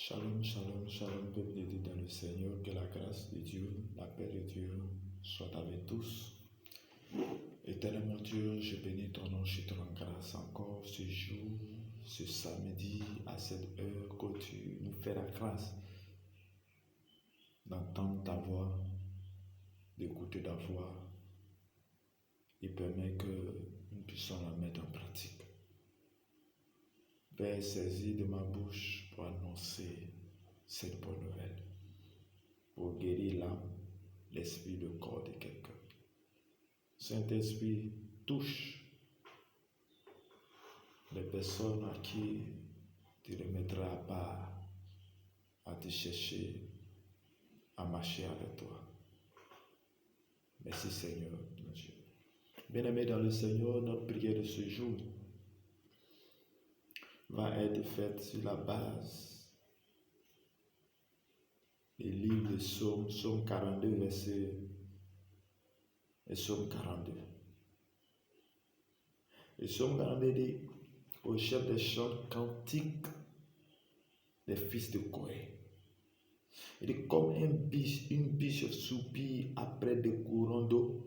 Shalom, shalom, shalom, peuple de Dieu dans le Seigneur, que la grâce de Dieu, la paix de Dieu soit avec tous. Éternellement Dieu, je bénis ton nom, je te rends grâce encore ce jour, ce samedi, à cette heure que tu nous fais la grâce d'entendre ta voix, d'écouter ta voix et permet que nous puissions la mettre en pratique. Père, saisis de ma bouche pour annoncer cette bonne nouvelle, pour guérir l'âme, l'esprit, le corps de quelqu'un. Saint-Esprit, touche les personnes à qui tu remettras à part, à te chercher, à marcher avec toi. Merci Seigneur, mon Dieu. Bien-aimés dans le Seigneur, notre prière de ce jour va être faite sur la base des livres de Psaume, Psaume 42, verset et Psaume 42. Le Psaume 42 dit au chef des chants cantique des fils de Corée. Il dit comme une biche soupire après des courants d'eau,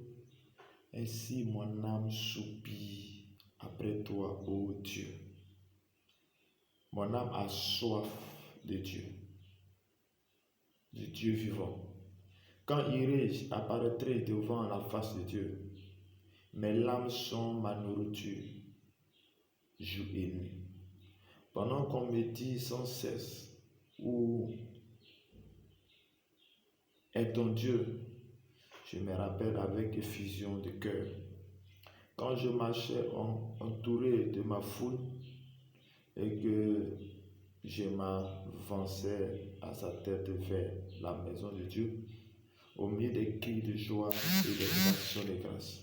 ainsi mon âme soupire après toi, ô Dieu. Mon âme a soif de Dieu vivant. Quand irai-je apparaître devant la face de Dieu? Mes larmes sont ma nourriture, jour et nuit. Pendant qu'on me dit sans cesse, où est ton Dieu? Je me rappelle avec effusion de cœur. Quand je marchais entouré de ma foule et que je m'avançais à sa tête vers la maison de Dieu, au milieu des cris de joie et des actions de grâce,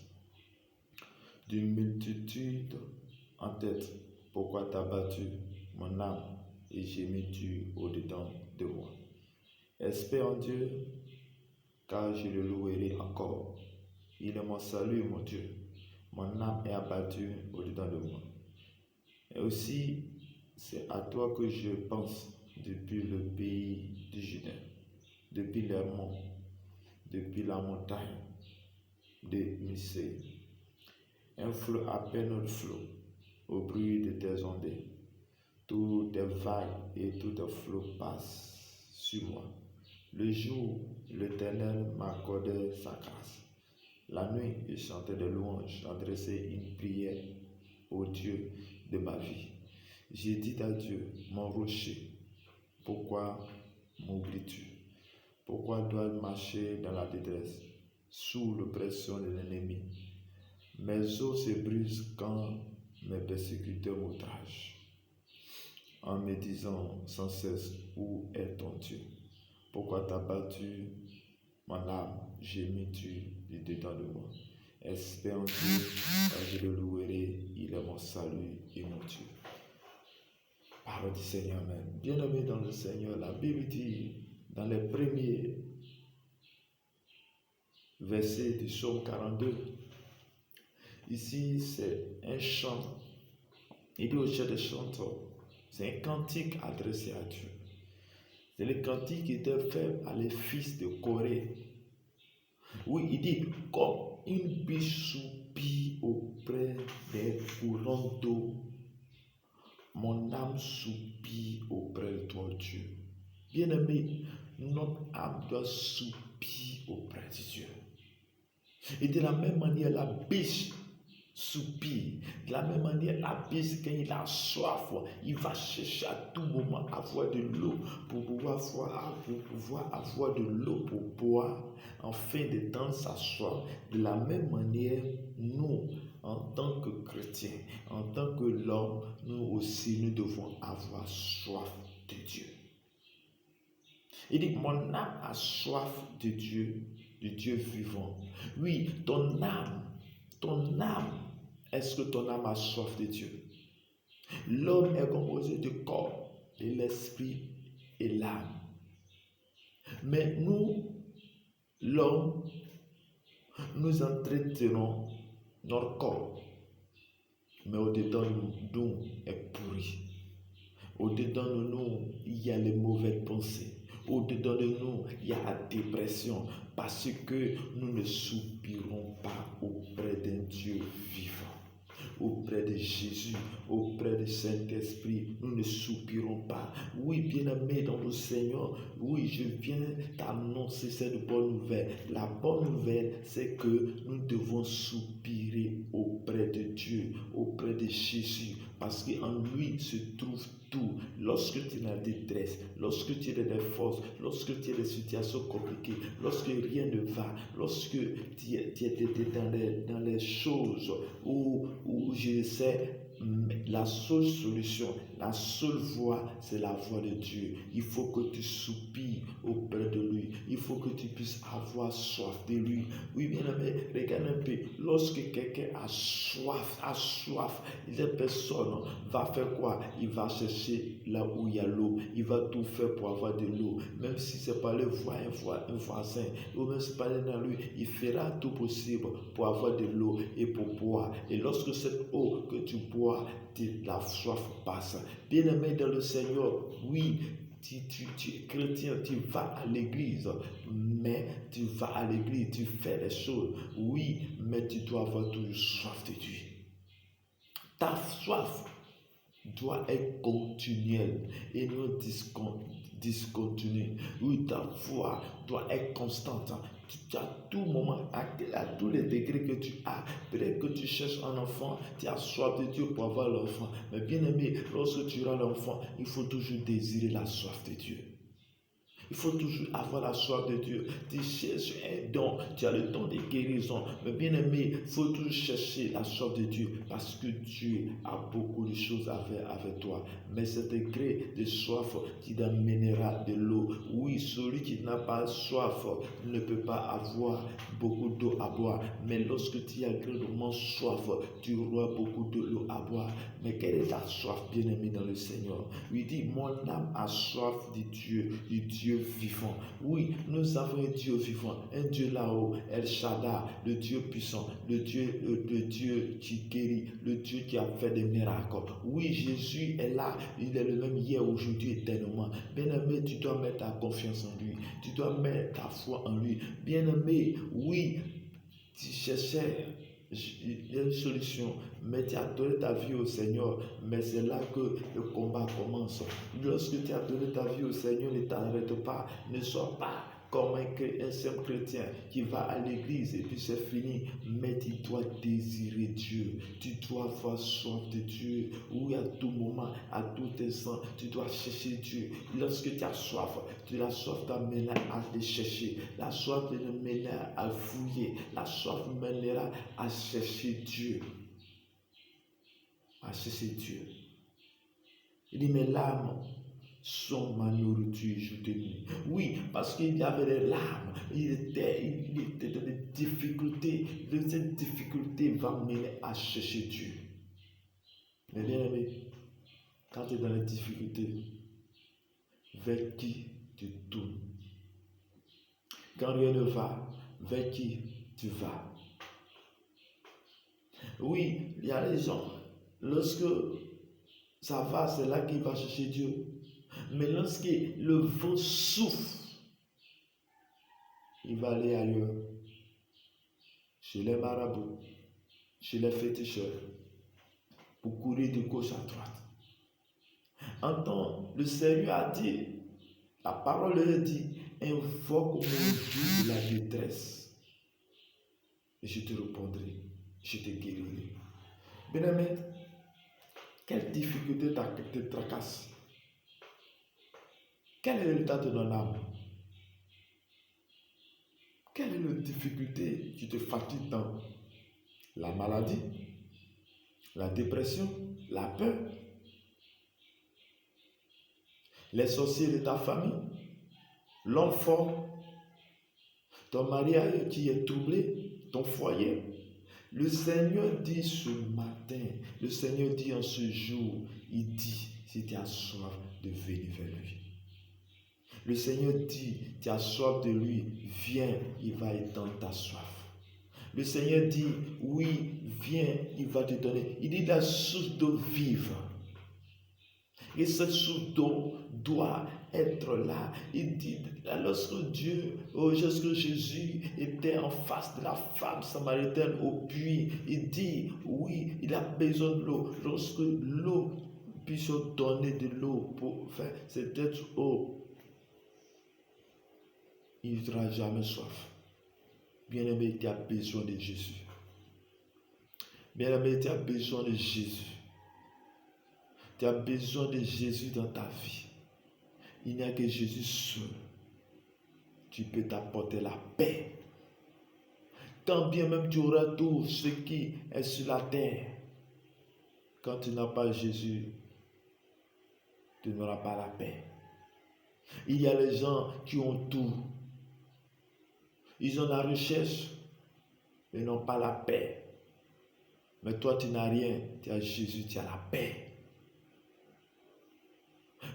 d'une multitude en tête, pourquoi t'as battu mon âme et gémis-tu au-dedans de moi? Espère en Dieu, car je le louerai encore. Il est mon salut, mon Dieu. Mon âme est abattue au-dedans de moi. Et aussi, c'est à toi que je pense depuis le pays du Juda, depuis les monts, depuis la montagne de Missé. Un flot appelle notre flot au bruit de tes ondées. Toutes tes vagues et tous tes flots passent sur moi. Le jour, l'Éternel m'accordait sa grâce. La nuit, je chantais des louanges, j'adressais une prière au Dieu de ma vie. J'ai dit à Dieu, mon rocher, pourquoi m'oublies-tu? Pourquoi dois-je marcher dans la détresse, sous l'oppression de l'ennemi? Mes os se brisent quand mes persécuteurs m'outragent, en me disant sans cesse, où est ton Dieu? Pourquoi t'as battu mon âme, gémis-tu du dedans de moi? Espère en Dieu, car je le louerai, il est mon salut et mon Dieu. Parole du Seigneur même. Bien-aimé dans le Seigneur, la Bible dit dans les premiers versets du Psaume 42, ici c'est un chant. Il dit au chef des chanteurs, c'est un cantique adressé à Dieu. C'est le cantique qui était fait à les fils de Corée. Oui, il dit comme une biche soupire auprès des courants d'eau. Mon âme soupire auprès de toi, Dieu. Bien-aimé, notre âme doit soupirer auprès de Dieu. Et de la même manière, la biche soupire. De la même manière, la biche, quand il a soif, il va chercher à tout moment à avoir de l'eau pour pouvoir avoir de l'eau pour boire, afin d'étendre sa soif. De la même manière, nous, en tant que chrétiens, en tant que l'homme, nous aussi, nous devons avoir soif de Dieu. Il dit, mon âme a soif de Dieu vivant. Oui, ton âme, est-ce que ton âme a soif de Dieu? L'homme est composé du corps, de l'esprit et l'âme. Mais nous, l'homme, nous entretenons notre corps. Mais au-dedans de nous est pourri. Au-dedans de nous, il il y a les mauvaises pensées. Au-dedans de nous, il y a la dépression parce que nous ne soupirons pas auprès d'un Dieu vivant. Auprès de Jésus, auprès du Saint-Esprit, nous ne soupirons pas. Oui, bien-aimé dans le Seigneur, oui, je viens t'annoncer cette bonne nouvelle. La bonne nouvelle, c'est que nous devons soupirer auprès de Dieu, auprès de Jésus, parce qu'en lui se trouve tout. Lorsque tu es dans la détresse, lorsque tu es dans les forces, lorsque tu es dans des situations compliquées, lorsque rien ne va, lorsque tu es dans les choses où je sais la seule solution, la seule voie, c'est la voie de Dieu. Il faut que tu soupires auprès de lui. Il faut que tu puisses avoir soif de lui. Oui, bien aimé, regarde un peu. Lorsque quelqu'un a soif, la personne va faire quoi? Il va chercher là où il y a l'eau. Il va tout faire pour avoir de l'eau. Même si c'est pas le voisin, ou même si c'est pas dans lui, il fera tout possible pour avoir de l'eau et pour boire. Et lorsque cette eau que tu bois, la soif passe. Bien-aimé dans le Seigneur, oui, tu es chrétien, tu vas à l'église, mais tu vas à l'église, tu fais les choses, oui, mais tu dois avoir toujours soif de Dieu. Ta soif doit être continuelle et non discontinue. Oui, ta foi doit être constante. Tu as tout moment, à tous les degrés que tu as. Peut-être que tu cherches un enfant, tu as soif de Dieu pour avoir l'enfant. Mais bien aimé, lorsque tu auras l'enfant, il faut toujours désirer la soif de Dieu. Il faut toujours avoir la soif de Dieu. Tu cherches un don, tu as le don de guérison. Mais bien aimé, il faut toujours chercher la soif de Dieu parce que Dieu a beaucoup de choses à faire avec toi. Mais cet degré de soif qui t'amènera de l'eau. Oui, celui qui n'a pas soif ne peut pas avoir beaucoup d'eau à boire. Mais lorsque tu as grandement soif, tu auras beaucoup d'eau à boire. Mais quelle est ta soif, bien-aimé dans le Seigneur? Il dit, mon âme a soif du Dieu vivant. Oui, nous avons un Dieu vivant, un Dieu là-haut, El Shaddai, le Dieu puissant, le Dieu qui guérit, le Dieu qui a fait des miracles. Oui, Jésus est là, il est le même hier, aujourd'hui, éternellement. Bien-aimé, tu dois mettre ta confiance en lui, tu dois mettre ta foi en lui. Bien-aimé, oui, tu cherchais une solution, mais tu as donné ta vie au Seigneur, mais c'est là que le combat commence. Lorsque tu as donné ta vie au Seigneur, ne t'arrête pas, ne sois pas comme un simple chrétien qui va à l'église et puis c'est fini, mais tu dois désirer Dieu, tu dois avoir soif de Dieu, oui, à tout moment, à tout instant, tu dois chercher Dieu. Lorsque tu as soif, la soif t'amènera à te chercher, la soif t'amènera à fouiller, la soif mènera à chercher Dieu. À chercher Dieu. Il dit, mes larmes sont ma nourriture jour et nuit. Oui, parce qu'il y avait des larmes, il était dans des difficultés. Cette difficulté va mener à chercher Dieu. Mais bien aimé, quand tu es dans les difficultés, vers qui tu tournes? Quand rien ne va, vers qui tu vas? Oui, il y a des gens, lorsque ça va, c'est là qu'il va chercher Dieu. Mais lorsque le vent souffle, il va aller ailleurs. Chez les marabouts, chez les féticheurs, pour courir de gauche à droite. Entends, le Seigneur a dit, la parole dit, invoque mon Dieu de la détresse. Et je te répondrai, je te guérirai. Bien-aimé, quelle difficulté te tracasse? Quel est l'état de ton âme? Quelle est la difficulté qui te fatigue tant? La maladie, la dépression, la peur, les sorciers de ta famille, l'homme fort, ton mariage qui est troublé, ton foyer. Le Seigneur dit ce matin, le Seigneur dit en ce jour, il dit, si tu as soif de venir vers lui. Le Seigneur dit, tu as soif de lui, viens, il va étendre ta soif. Le Seigneur dit, oui, viens, il va te donner. Il dit la source d'eau vive. Et ce sous-don doit être là. Il dit, lorsque Jésus était en face de la femme samaritaine au puits, il dit, oui, il a besoin de l'eau. Lorsque l'eau puisse donner de l'eau pour faire cette eau, il n'aura jamais soif. Bien-aimé, tu as besoin de Jésus. Bien-aimé, tu as besoin de Jésus. Tu as besoin de Jésus dans ta vie. Il n'y a que Jésus seul. Tu peux t'apporter la paix. Tant bien même tu auras tout ce qui est sur la terre. Quand tu n'as pas Jésus, tu n'auras pas la paix. Il y a les gens qui ont tout. Ils ont la richesse, mais n'ont pas la paix. Mais toi, tu n'as rien. Tu as Jésus, tu as la paix.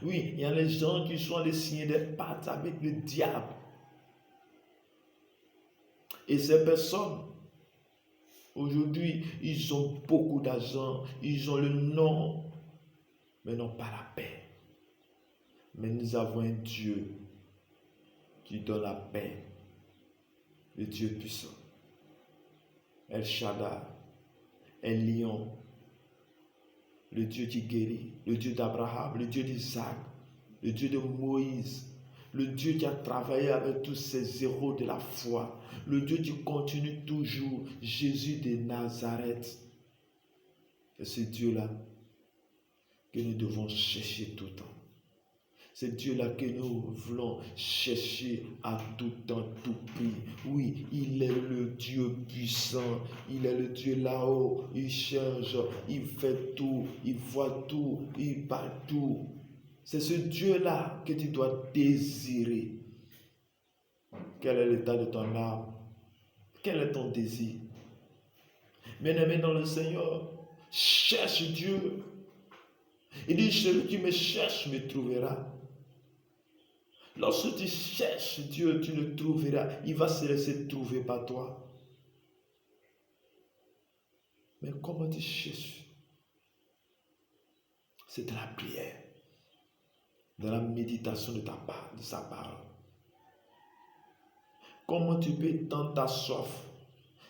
Oui, il y a les gens qui sont les signes des pattes avec le diable. Et ces personnes, aujourd'hui, ils ont beaucoup d'argent, ils ont le nom, mais n'ont pas la paix. Mais nous avons un Dieu qui donne la paix, le Dieu puissant. El Shaddai, El Lion, le Dieu qui guérit, le Dieu d'Abraham, le Dieu d'Isaac, le Dieu de Moïse, le Dieu qui a travaillé avec tous ces héros de la foi, le Dieu qui continue toujours, Jésus de Nazareth. C'est ce Dieu-là que nous devons chercher tout le temps. C'est Dieu-là que nous voulons chercher à tout temps, tout prix. Oui, il est le Dieu puissant. Il est le Dieu là-haut. Il change, il fait tout, il voit tout, il parle tout. C'est ce Dieu-là que tu dois désirer. Quel est l'état de ton âme? Quel est ton désir? Bien-aimé dans le Seigneur, cherche Dieu. Il dit, celui qui me cherche me trouvera. Lorsque tu cherches Dieu, tu le trouveras. Il va se laisser trouver par toi. Mais comment tu cherches? C'est de la prière, de la méditation de sa parole. Comment tu peux étendre ta soif?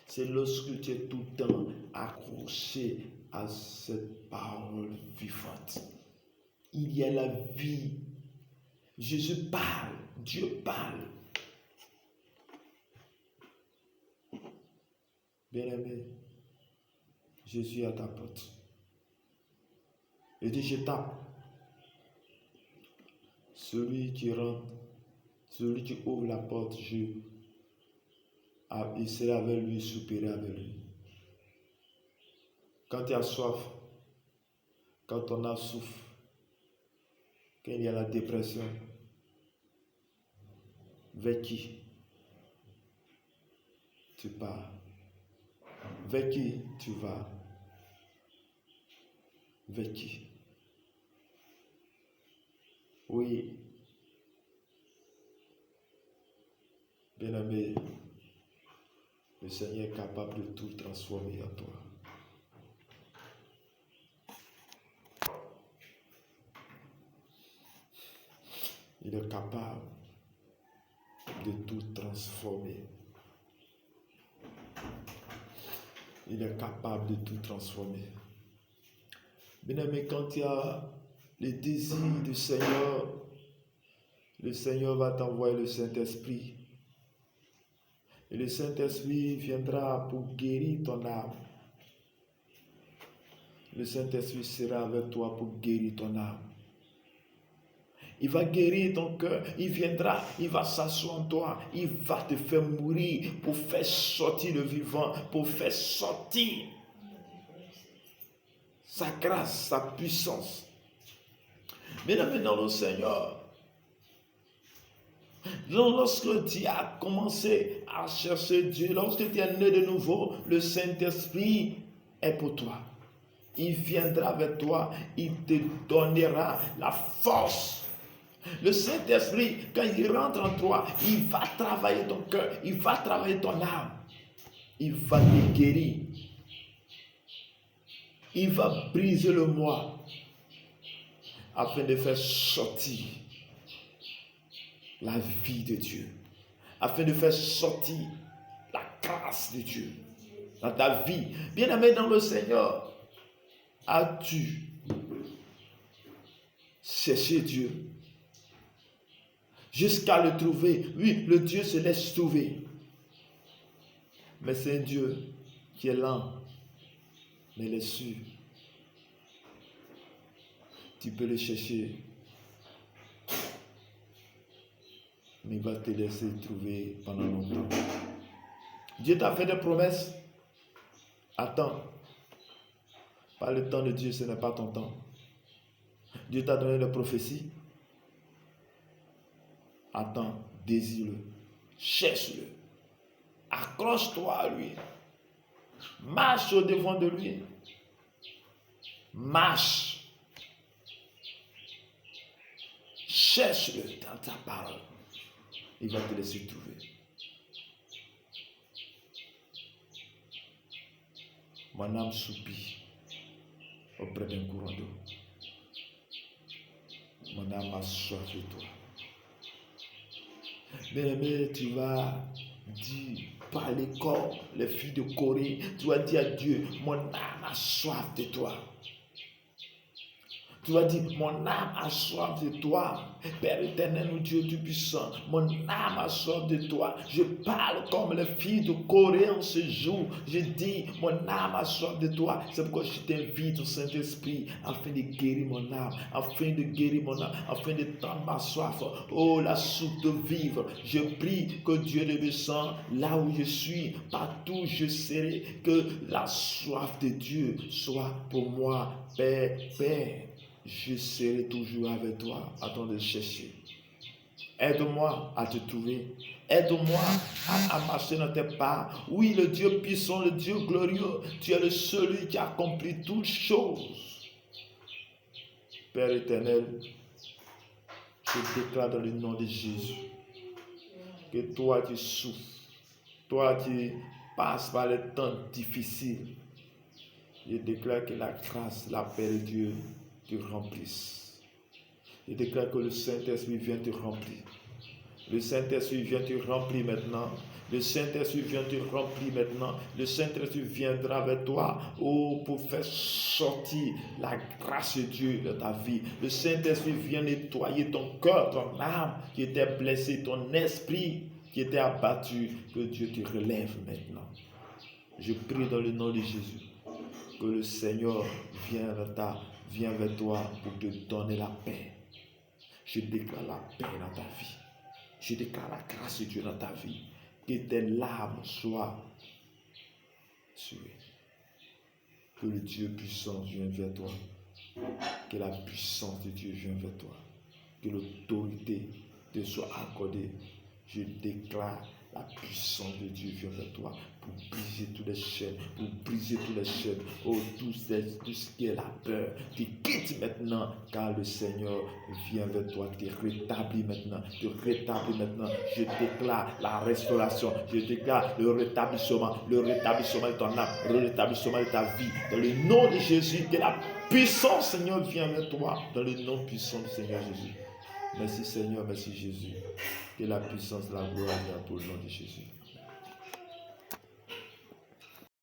C'est lorsque tu es tout le temps accroché à cette parole vivante. Il y a la vie. Jésus parle, Dieu parle. Bien-aimé, Jésus est à ta porte. Il dit, je tape. Celui qui rentre, celui qui ouvre la porte, il sera avec lui, soupirer avec lui. Quand tu as soif, quand on a souffle, quand il y a la dépression, vers qui tu pars? Vers qui tu vas? Vers qui? Oui, bien-aimé, le Seigneur est capable de tout transformer en toi. Il est capable de tout transformer. Il est capable de tout transformer. Bien-aimé, quand tu as le désir du Seigneur, le Seigneur va t'envoyer le Saint-Esprit. Et le Saint-Esprit viendra pour guérir ton âme. Le Saint-Esprit sera avec toi pour guérir ton âme. Il va guérir ton cœur, il viendra, il va s'asseoir en toi, il va te faire mourir pour faire sortir le vivant, pour faire sortir sa grâce, sa puissance. Bien-aimé dans le Seigneur, lorsque tu as commencé à chercher Dieu, lorsque tu es né de nouveau, le Saint-Esprit est pour toi. Il viendra avec toi, il te donnera la force. Le Saint-Esprit, quand il rentre en toi, il va travailler ton cœur, il va travailler ton âme. Il va te guérir. Il va briser le moi. afin de faire sortir la vie de Dieu, afin de faire sortir la grâce de Dieu dans ta vie. Bien-aimé dans le Seigneur, as-tu cherché Dieu jusqu'à le trouver? Oui, le Dieu se laisse trouver. Mais c'est un Dieu qui est lent, mais il est sûr. Tu peux le chercher, mais il va te laisser trouver pendant longtemps. Dieu t'a fait des promesses. Attends. Pas le temps de Dieu, ce n'est pas ton temps. Dieu t'a donné des prophéties. Attends, désire-le. Cherche-le. Accroche-toi à lui. Marche au devant de lui. Marche. Cherche-le dans ta parole. Il va te laisser trouver. Mon âme soupire auprès d'un courant d'eau. Mon âme a soif de toi. Mais tu vas dire par les corps, les filles de Corée, tu vas dire à Dieu, mon âme a soif de toi. Tu vas dire, mon âme a soif de toi. Père éternel, nous Dieu Tout-Puissant, mon âme a soif de toi. Je parle comme les filles de Corée en ce jour. Je dis, mon âme a soif de toi. C'est pourquoi je t'invite au Saint-Esprit afin de guérir mon âme, afin de guérir mon âme, afin de tendre ma soif. Oh, la soupe de vivre. Je prie que Dieu le descende là où je suis, partout où je serai, que la soif de Dieu soit pour moi. Père, je serai toujours avec toi, à ton de chercher. Aide-moi à te trouver. Aide-moi à marcher dans tes pas. Oui, le Dieu puissant, le Dieu glorieux, tu es le celui qui accomplit toutes choses. Père éternel, je déclare dans le nom de Jésus que toi qui souffres, toi qui passes par les temps difficiles, je déclare que la grâce, la paix de Dieu te remplisse. Je déclare que le Saint-Esprit vient te remplir. Le Saint-Esprit vient te remplir maintenant. Le Saint-Esprit vient te remplir maintenant. Le Saint-Esprit viendra avec toi pour faire sortir la grâce de Dieu de ta vie. Le Saint-Esprit vient nettoyer ton cœur, ton âme qui était blessée, ton esprit qui était abattu. Que Dieu te relève maintenant. Je prie dans le nom de Jésus que le Seigneur vienne vers toi pour te donner la paix. Je déclare la paix dans ta vie. Je déclare la grâce de Dieu dans ta vie. Que tes larmes soient tuées. Que le Dieu puissant vienne vers toi. Que la puissance de Dieu vienne vers toi. Que l'autorité te soit accordée. Je déclare la puissance de Dieu vient vers toi pour briser toutes les chaînes, pour briser toutes les chaînes. Oh, tout ce qui est la peur, tu quittes maintenant, car le Seigneur vient vers toi, te rétablit maintenant, Je déclare la restauration, je déclare le rétablissement de ton âme, le rétablissement de ta vie. Dans le nom de Jésus, que la puissance, Seigneur, vient vers toi, dans le nom puissant du Seigneur Jésus. Merci Seigneur, merci Jésus. Que la puissance de la gloire vienne pour le nom de Jésus.